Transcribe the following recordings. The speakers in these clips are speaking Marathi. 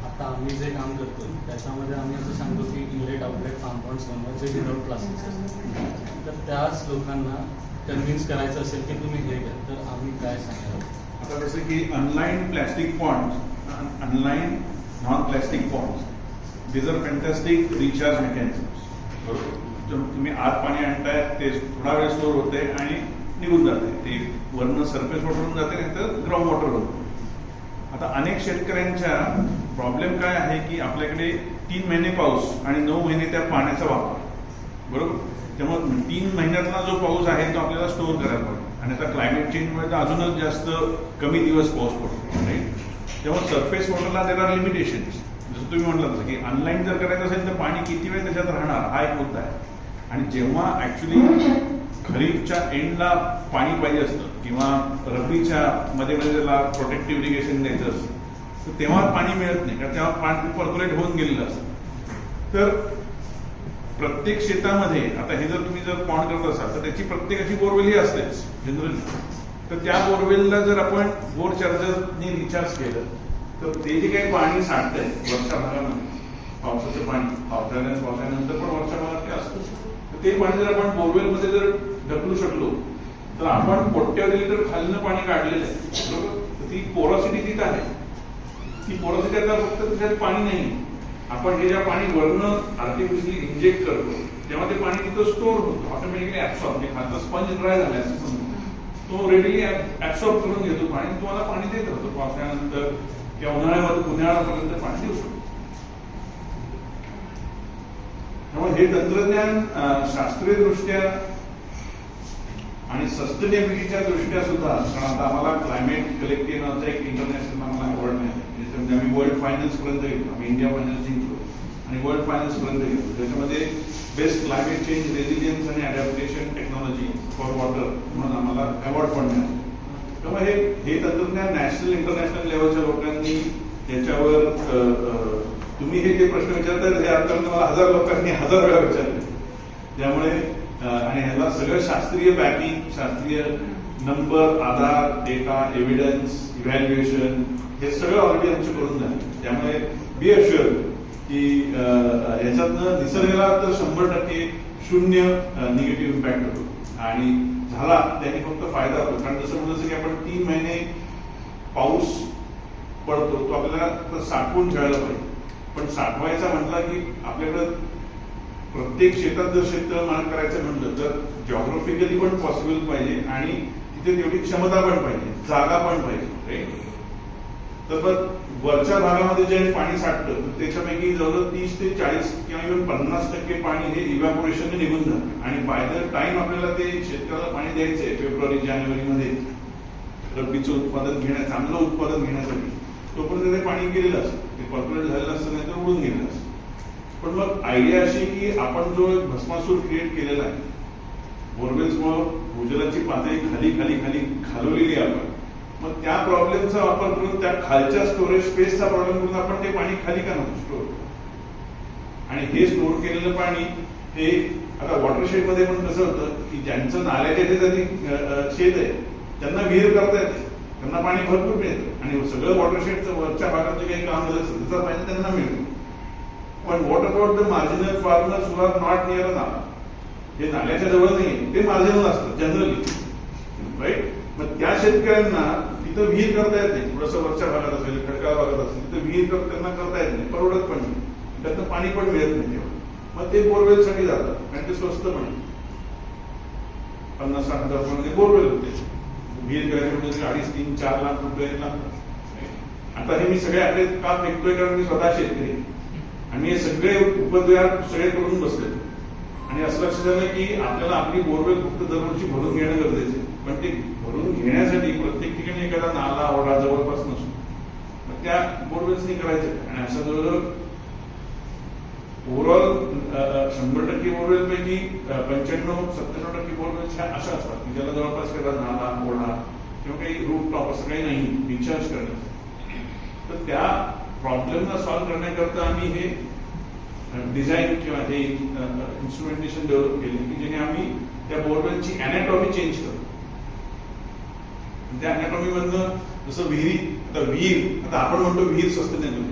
आता आम्ही जे काम करतो त्याच्यामध्ये आम्ही असं सांगतो की इनलेट आउटलेट कॉम्पाउंड्स बनवायचे विदाउट प्लास्टिक असतात. तर त्याच लोकांना कन्व्हिन्स करायचं असेल की तुम्ही हे घ्या, तर आम्ही काय सांगाल? आता जसं की unlined plastic ponds, unlined non plastic ponds, these are fantastic recharge mechanisms. बरोबर, तुम्ही आत पाणी आणताय, ते थोडा वेळ स्टोर होते आणि निघून जाते, ते वरनं सरफेस वॉटरहून जाते, नाही तर ग्राउंड वॉटर होतं. आता अनेक शेतकऱ्यांच्या प्रॉब्लेम काय आहे की आपल्याकडे 3 महिने पाऊस आणि 9 महिने त्या पाण्याचा वापर. बरोबर, त्यामुळे 3 महिन्यातला जो पाऊस आहे तो आपल्याला स्टोअर करायला पाहिजे. आणि आता क्लायमेट चेंजमुळे तर अजूनच जास्त कमी दिवस पाऊस पडतो, राईट. त्यामुळे सरफेस वॉटरला देर आर लिमिटेशन्स. जसं तुम्ही म्हटलं तसं की ऑनलाईन जर करायचं असेल तर पाणी किती वेळ त्याच्यात राहणार हा एक मुद्दा आहे. आणि जेव्हा ऍक्च्युली खरीपच्या एंडला पाणी पाहिजे असतं किंवा रब्बीच्या मध्ये त्याला प्रोटेक्टिव्ह इरिगेशन द्यायचं असतं, तर तेव्हा पाणी मिळत नाही, कारण तेव्हा पाणी पर्क्युलेट होऊन गेलेलं असतं. तर प्रत्येक शेतामध्ये आता हे जर तुम्ही जर पॉन्ड करत असाल तर त्याची प्रत्येकाची बोरवेल ही असतेच जनरली. तर त्या बोरवेलला जर आपण बोर चार्जरने रिचार्ज केलं तर ते जे काही पाणी साठतंय वर्षा भागामध्ये, पावसाचं पाणी पावसाळ्यानंतर पण वर्षा भागात ते असतं, तर ते पाणी जर आपण बोरवेलमध्ये जर ढकलू शकलो तर आपण कोट्यावधी लिटर खालनं पाणी काढलेलं आहे. बरोबर, तर ती पोरॉसिटी तिथं आहे. ती पोरॉसिटी आता फक्त त्याच्यात पाणी नाही, आपण हे ज्या पाणी वरनं आर्टिफिशियली इंजेक्ट करतो तेव्हा ते पाणी तिथं स्टोअर होतं, ऑटोमॅटिकली ऍब्सॉर्ब, म्हणजे खालचा स्पंज ड्राय झाला असं समजून तो रेडीली ऍब्सॉर्ब करून घेतो पाणी, तुम्हाला पाणी देत राहतो. पावसाळ्यानंतर किंवा उन्हाळ्यामध्ये उन्हाळ्यापर्यंत पाणी देऊ शकतो. त्यामुळे हे तंत्रज्ञान शास्त्रीय दृष्ट्या आणि सस्टेनेबिलिटीच्या दृष्ट्या सुद्धा, कारण आता आम्हाला क्लायमेट कलेक्टिव्हचा एक इंटरनॅशनल आम्हाला अवॉर्ड मिळाला, ज्याच्यामध्ये आम्ही वर्ल्ड फायनान्स पर्यंत गेलो, आम्ही इंडिया फायनान्स जिंकलो आणि वर्ल्ड फायनान्स पर्यंत गेलो. त्याच्यामध्ये बेस्ट क्लायमेट चेंज रेझिलियन्स आणि अडॅप्टेशन टेक्नॉलॉजी फॉर वॉटर म्हणून आम्हाला अवॉर्ड पण मिळाला. त्यामुळे हे तंत्रज्ञान नॅशनल इंटरनॅशनल लेवलच्या लोकांनी त्याच्यावर तुम्ही हे जे प्रश्न विचारताय हे आतापर्यंत मला 1000 लोकांनी 1000 वेळा विचारले. त्यामुळे आणि ह्याला सगळं शास्त्रीय बॅकिंग, शास्त्रीय नंबर, आधार, डेटा, एव्हिडन्स, इव्हॅल्युएशन हे सगळं ऑलरेडी आमचं करून झालं. त्यामुळे बी अश्युअर की ह्याच्यातनं निसर्गाला तर 100% शून्य निगेटिव्ह इम्पॅक्ट होतो आणि झाला त्यांनी फक्त फायदा होतो. कारण जसं म्हणलं की आपण 3 महिने पाऊस पडतो तो आपल्याला साठवून ठेवायला पाहिजे. पण साठवायचा म्हटला की आपल्याकडं प्रत्येक शेतात जर शेततळ करायचं म्हटलं तर जॉग्राफिकली पण पॉसिबल पाहिजे आणि तिथे तेवढी क्षमता पण पाहिजे, जागा पण पाहिजे, राईट. तर पण वरच्या भागामध्ये जे पाणी साठतं तर त्याच्यापैकी जवळजवळ 30 ते 40 किंवा इव्हन 50% पाणी हे इव्हॅपोरेशनने निघून जातं. आणि बाय द टाइम आपल्याला ते शेतकऱ्याला पाणी द्यायचंय फेब्रुवारी जानेवारीमध्ये रब्बीचं उत्पादन चांगलं उत्पादन घेण्यासाठी, तोपर्यंत ते पाणी गेलेलं असतं, ते पर्क्युलेट झालेलं असतं, नाही तर उडून गेलेलं असतं. पण मग आयडिया अशी की आपण जो भस्मासूर क्रिएट केलेला आहे बोरवेल्समुळे भूजलाची पातळी खाली खाली खाली घालवलेली आहे आपण, मग त्या प्रॉब्लेमचा वापर करून त्या खालच्या स्टोरेज स्पेसचा प्रॉब्लेम करून आपण ते पाणी खाली का नको स्टोर. आणि हे स्टोर केलेलं पाणी हे आता वॉटरशेड मध्ये पण कसं होतं की ज्यांचं नाल्याच्या जरी शेत आहे त्यांना विहीर करता येते, त्यांना पाणी भरपूर मिळतं आणि सगळं वॉटरशेडचं वरच्या भागात जे काही काम झालं त्याचा पाणी त्यांना मिळतं. पण what about the marginal farmers who are not near a नाला, जे नाल्याच्या जवळ नाही ते मार्जिनल असतं जनरली, राईट. मग त्या शेतकऱ्यांना तिथं विहीर करता येत नाही, थोडंसं वरच्या भागात असेल, खडकाळ भागात असेल, तिथं विहीर त्यांना करता येत नाही, परवडत पण नाही, त्यातनं पाणी पण मिळत नाही तेव्हा. मग ते बोरवेलसाठी जातात आणि ते स्वस्त पण 50-60 हजार रुपये बोरवेल होते. विहीर करायचे म्हणजे 2.5, 3, 4 लाख रुपये लागतात. आता हे मी सगळे आकडे का फेकतोय कारण मी स्वतः शेतकरी आणि हे सगळे उपद्व्याप सगळे करून बसले आणि असं लक्षात आलं की आपल्याला आपली बोरवेल फक्त दरवर्षी भरून घेणं गरजेचं आहे. पण ते भरून घेण्यासाठी प्रत्येक ठिकाणी एखादा नाला ओढा जवळपास नसतो, मग त्या बोरवेल्सनी करायचं. आणि असं जवळजवळ ओव्हरऑल 100% बोरवेल पैकी 95-97% बोरवेल्स ह्या अशा असतात की ज्याला जवळपास एखादा नाला ओढा किंवा काही रूफ टॉप असं काही नाही रिचार्ज करण्याचं. तर त्या प्रॉब्लेमला सॉल्व्ह करण्याकरता आम्ही हे डिझाईन किंवा हे इन्स्ट्रुमेंटेशन डेव्हलप केले की जेणे आम्ही त्या बोरवेलची अॅनाटॉमी चेंज करतो. त्या अॅनाटॉमी मधनं जसं विहीर, आता आपण म्हणतो विहीर सस्टेनेबल,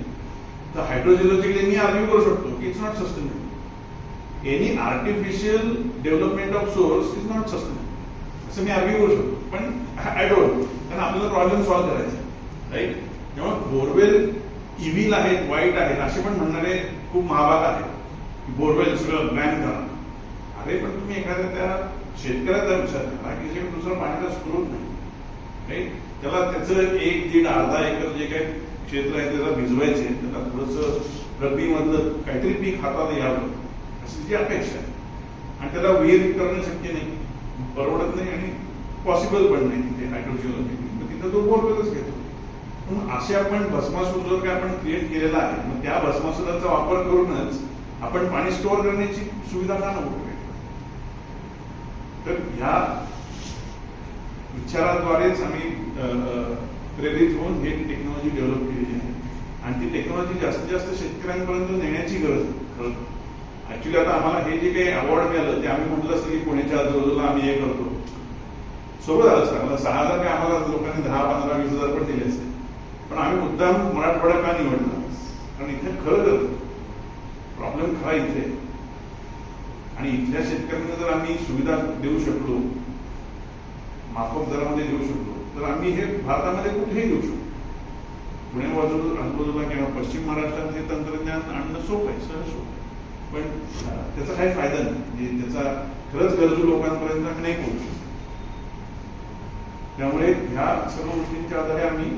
तर हायड्रोजिओलॉजिकली मी आर्ग्यू करू शकतो की it's not sustainable. Any artificial development of source is not sustainable असं मी आर्ग्यू करू शकतो. पण आय डोंट, कारण आपल्याला प्रॉब्लेम सॉल्व्ह करायचा आहे, राईट. तेव्हा बोरवेल इव्हिल आहेत, वाईट आहेत असे पण म्हणणारे खूप महाभाग आहेत. बोरवेल सगळं बॅन करा. अरे पण तुम्ही एखाद्या त्या शेतकऱ्याचा विचार करा की जे दुसरा पाण्याचा स्रोत नाही, राईट. त्याला त्याचं 1, 1.5, अर्धा एकर जे काही क्षेत्र आहे त्याला भिजवायचे, त्याला थोडंसं रब्बीमधलं काहीतरी पीक हातात यावं अशी जी अपेक्षा आहे. आणि त्याला विहीर करणं शक्य नाही, परवडत नाही आणि पॉसिबल पण नाही तिथे हायड्रोजिओलॉजी. मग तिथं तो बोरवेलच घेतो. म्हणून असे आपण भस्मासूर जो काय आपण क्रिएट केलेला आहे, मग त्या भस्मासुराचा वापर करूनच आपण पाणी स्टोअर करण्याची सुविधा का नको. तर ह्या विचाराद्वारेच आम्ही प्रेरित होऊन हे टेक्नॉलॉजी डेव्हलप केलेली आहे. आणि ती टेक्नॉलॉजी जास्तीत जास्त शेतकऱ्यांपर्यंत नेण्याची गरज आहे. ऍक्च्युली आता आम्हाला हे जे काही अवॉर्ड मिळालं ते आम्ही म्हटलं असतं की पुण्याच्या आजूबाजूला आम्ही हे करतो, सोबत झालं असतं. मला 6,000 काय आम्हाला लोकांनी 10, 15, 20,000 पण दिले असते. पण आम्ही मुद्दाम मराठवाडा का निवडला, कारण इथे खरं प्रॉब्लेम खरा इथे. आणि इथल्या शेतकऱ्यांना जर आम्ही सुविधा देऊ शकलो, माफक दरामध्ये देऊ शकलो, तर आम्ही हे भारतामध्ये कुठेही देऊ शकतो. पुणे आजूबाजूला किंवा पश्चिम महाराष्ट्रात हे तंत्रज्ञान आणणं सोपं आहे, सहज सोपं आहे. पण त्याचा काही फायदा नाही, त्याचा खरंच गरजू लोकांपर्यंत आम्ही नाही पोहोचू. त्यामुळे ह्या सर्व गोष्टींच्या आधारे आम्ही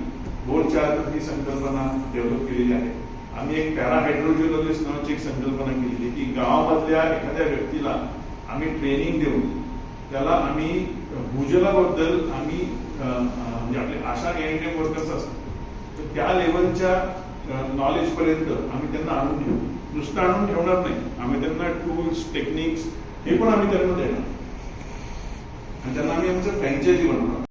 बोरचार्ज ही संकल्पना डेव्हलप केलेली आहे. आम्ही एक पॅरा हायड्रोजिओलॉजिस्ट नावाची एक संकल्पना केलेली की गावामधल्या एखाद्या व्यक्तीला आम्ही ट्रेनिंग देऊन त्याला आम्ही भूजलाबद्दल आम्ही म्हणजे आपले आशा एएनएम वर्कर्स असतात तर त्या लेवलच्या नॉलेज पर्यंत आम्ही त्यांना आणून ठेवू. नुसतं आणून ठेवणार नाही, आम्ही त्यांना टूल्स, टेक्निक्स हे पण आम्ही त्यांना देणार आणि त्यांना आम्ही आमचं फ्रँचायझी बनवणार.